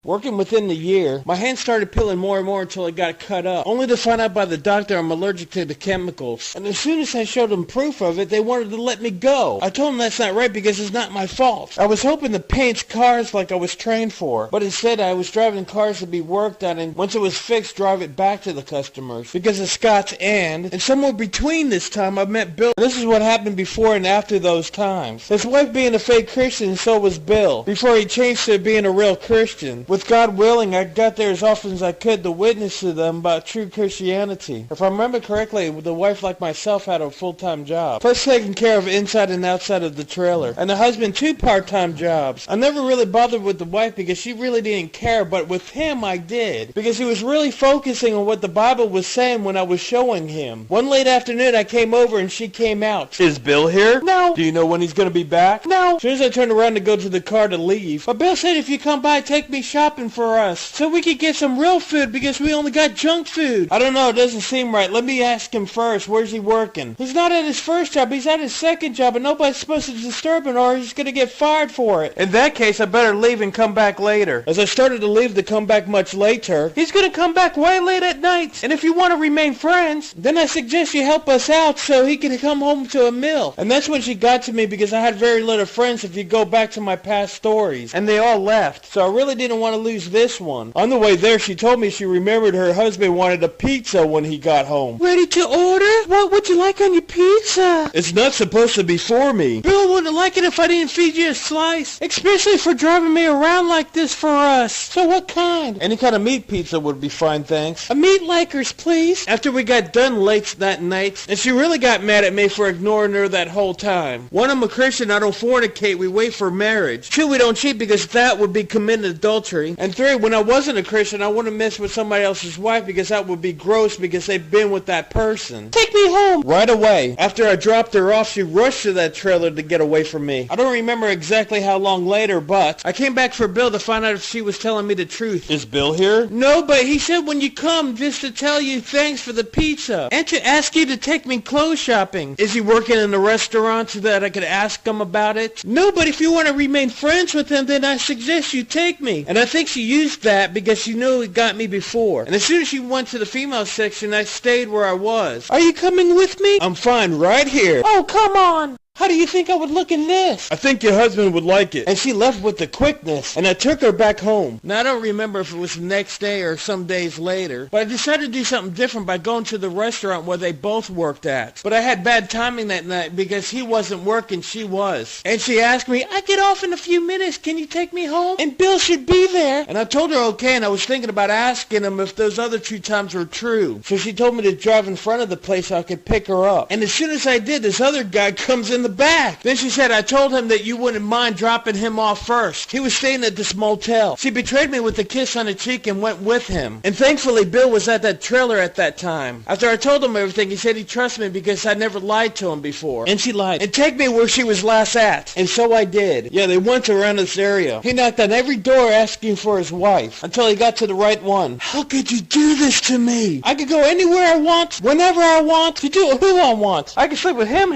Working within the year, my hand started peeling more and more until it got cut up, only to find out by the doctor I'm allergic to the chemicals. And as soon as I showed them proof of it, they wanted to let me go. I told them that's not right because it's not my fault. I was hoping to paint cars like I was trained for, but instead I was driving cars to be worked on, and once it was fixed, drive it back to the customers. Because of Scott's and somewhere between this time I met Bill. This is what happened before and after those times. His wife being a fake Christian, and so was Bill, before he changed to being a real Christian. With God willing, I got there as often as I could to witness to them about true Christianity. If I remember correctly, the wife, like myself, had a full-time job, plus taking care of inside and outside of the trailer, and the husband 2 part-time jobs. I never really bothered with the wife because she really didn't care, but with him I did, because he was really focusing on what the Bible was saying when I was showing him. One late afternoon I came over and she came out. Is Bill here? No. Do you know when he's going to be back? No. As soon as I turned around to go to the car to leave, but Bill said if you come by, take me shopping for us, so we could get some real food because we only got junk food. I don't know, it doesn't seem right. Let me ask him first. Where's he working? He's not at his first job, he's at his second job, and nobody's supposed to disturb him or he's gonna get fired for it. In that case, I better leave and come back later. As I started to leave to come back much later, he's gonna come back way late at night, and if you want to remain friends, then I suggest you help us out so he can come home to a meal. And that's when she got to me because I had very little friends if you go back to my past stories, and they all left, so I really didn't want to lose this one. On the way there, she told me she remembered her husband wanted a pizza when he got home. Ready to order? What would you like on your pizza? It's not supposed to be for me. Bill wouldn't like it if I didn't feed you a slice, especially for driving me around like this for us. So what kind? Any kind of meat pizza would be fine, thanks. A meat Lakers, please. After we got done late that night, and she really got mad at me for ignoring her that whole time. 1, I'm a Christian, I don't fornicate, we wait for marriage. 2, we don't cheat because that would be committing adultery. And 3, when I wasn't a Christian, I wouldn't mess with somebody else's wife because that would be gross because they've been with that person. Take me home! Right away. After I dropped her off, she rushed to that trailer to get away from me. I don't remember exactly how long later, but I came back for Bill to find out if she was telling me the truth. Is Bill here? No, but he said when you come just to tell you thanks for the pizza and to ask you to take me clothes shopping. Is he working in the restaurant so that I could ask him about it? No, but if you want to remain friends with him, then I suggest you take me. And I think she used that because she knew it got me before. And as soon as she went to the female section, I stayed where I was. Are you coming with me? I'm fine right here. Oh, come on. How do you think I would look in this? I think your husband would like it. And she left with the quickness, and I took her back home. Now, I don't remember if it was the next day or some days later, but I decided to do something different by going to the restaurant where they both worked at. But I had bad timing that night because he wasn't working, she was. And she asked me, I get off in a few minutes, can you take me home? And Bill should be there. And I told her okay, and I was thinking about asking him if those other 2 times were true. So she told me to drive in front of the place so I could pick her up. And as soon as I did, this other guy comes in the back. Then she said, I told him that you wouldn't mind dropping him off first. He was staying at this motel. She betrayed me with a kiss on the cheek and went with him. And thankfully, Bill was at that trailer at that time. After I told him everything, he said he trusts me because I never lied to him before. And she lied. And take me where she was last at. And so I did. Yeah, they went around this area. He knocked on every door asking for his wife until he got to the right one. How could you do this to me? I could go anywhere I want, whenever I want, to do who I want. I could sleep with him,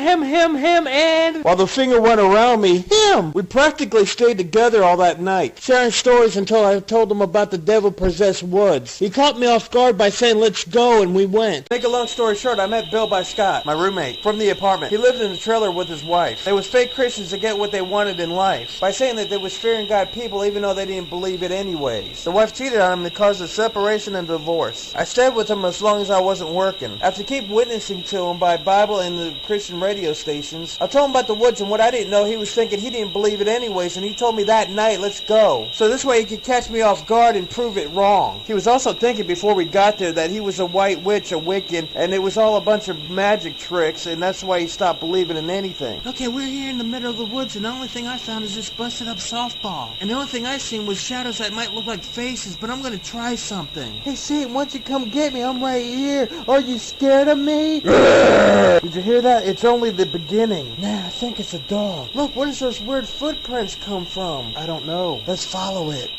and... While the finger went around me, him! We practically stayed together all that night, sharing stories until I told him about the devil-possessed woods. He caught me off guard by saying, let's go, and we went. Make a long story short, I met Bill by Scott, my roommate, from the apartment. He lived in the trailer with his wife. They was fake Christians to get what they wanted in life, by saying that they was fearing God people even though they didn't believe it anyways. The wife cheated on him and caused a separation and divorce. I stayed with him as long as I wasn't working. After keep witnessing to him by Bible and the Christian radio stations, I told him about the woods, and what I didn't know, he was thinking he didn't believe it anyways, and he told me that night, let's go. So this way he could catch me off guard and prove it wrong. He was also thinking before we got there that he was a white witch, a Wiccan, and it was all a bunch of magic tricks, and that's why he stopped believing in anything. Okay, we're here in the middle of the woods, and the only thing I found is this busted up softball. And the only thing I seen was shadows that might look like faces, but I'm gonna try something. Hey, see, once you come get me, I'm right here. Are you scared of me? Did you hear that? It's only the beginning. Nah, I think it's a dog. Look, where does those weird footprints come from? I don't know. Let's follow it.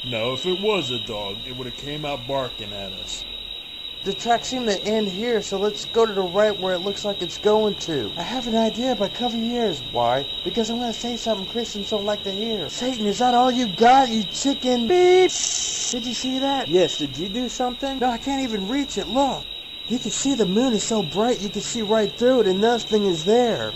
No, if it was a dog, it would have came out barking at us. The track seemed to end here, so let's go to the right where it looks like it's going to. I have an idea, but cover your ears. Why? Because I'm going to say something Christians don't like to hear. Satan, is that all you got, you chicken beep? Did you see that? Yes, did you do something? No, I can't even reach it, look. You can see the moon is so bright you can see right through it and nothing is there.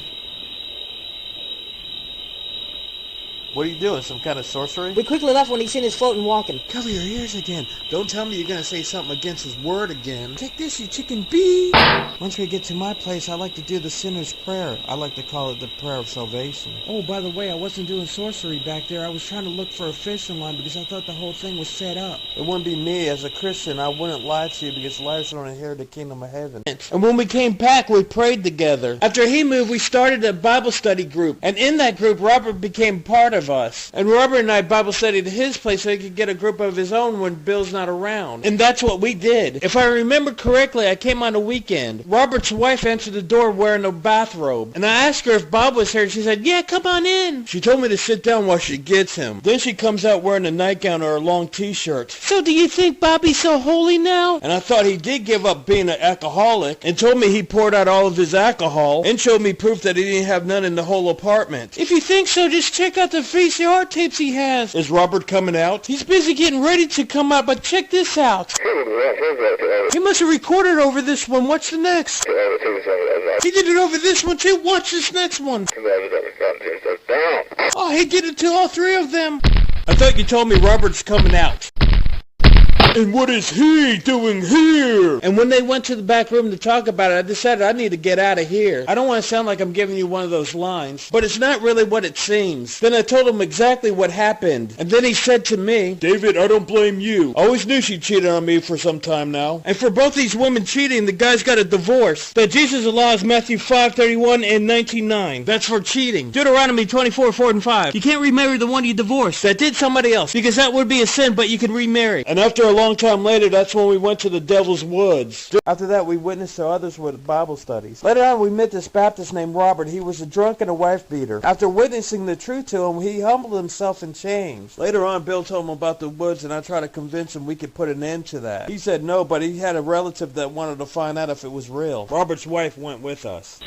What are you doing, some kind of sorcery? We quickly left when he seen his floating walking. Cover your ears again. Don't tell me you're going to say something against his word again. Take this, you chicken bee! Once we get to my place, I like to do the sinner's prayer. I like to call it the prayer of salvation. Oh, by the way, I wasn't doing sorcery back there. I was trying to look for a fishing line because I thought the whole thing was set up. It wouldn't be me. As a Christian, I wouldn't lie to you because liars don't inherit the kingdom of heaven. And when we came back, we prayed together. After he moved, we started a Bible study group. And in that group, Robert became part of us. And Robert and I Bible studied at his place so he could get a group of his own when Bill's not around. And that's what we did. If I remember correctly, I came on a weekend. Robert's wife answered the door wearing a bathrobe. And I asked her if Bob was here, and she said, "Yeah, come on in." She told me to sit down while she gets him. Then she comes out wearing a nightgown or a long t-shirt. "So do you think Bobby's so holy now?" And I thought he did give up being an alcoholic and told me he poured out all of his alcohol and showed me proof that he didn't have none in the whole apartment. "If you think so, just check out the VCR tapes he has." Is Robert coming out? He's busy getting ready to come out, but check this out. He must have recorded over this one. What's the next? He did it over this one too. Watch this next one. Oh, he did it to all three of them. I thought you told me Robert's coming out. And what is he doing here? And when they went to the back room to talk about it, I decided I need to get out of here. I don't want to sound like I'm giving you one of those lines, but it's not really what it seems. Then I told him exactly what happened. And then he said to me, "David, I don't blame you. I always knew she cheated on me for some time now. And for both these women cheating, the guy's got a divorce. That Jesus allows Matthew 5:31 and 19:9. That's for cheating. Deuteronomy 24:4 and 5. You can't remarry the one you divorced. That did somebody else, because that would be a sin, but you can remarry." And after a long time later, that's when we went to the Devil's Woods. After that, we witnessed to others with Bible studies. Later on, we met this Baptist named Robert. He was a drunk and a wife beater. After witnessing the truth to him, he humbled himself and changed. Later on, Bill told him about the woods, and I tried to convince him we could put an end to that. He said no, but he had a relative that wanted to find out if it was real. Robert's wife went with us.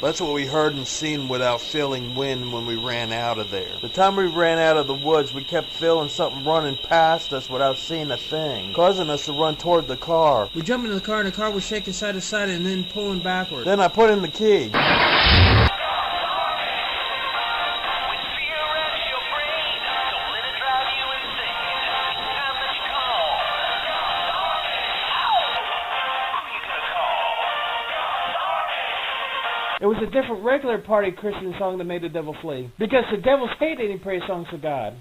That's what we heard and seen without feeling wind when we ran out of there. The time we ran out of the woods, we kept feeling something running past us without seeing a thing, causing us to run toward the car. We jumped in the car, and the car was shaking side to side and then pulling backward. Then I put in the key. It was a different regular party Christian song that made the devil flee. Because the devils hate any praise songs to God.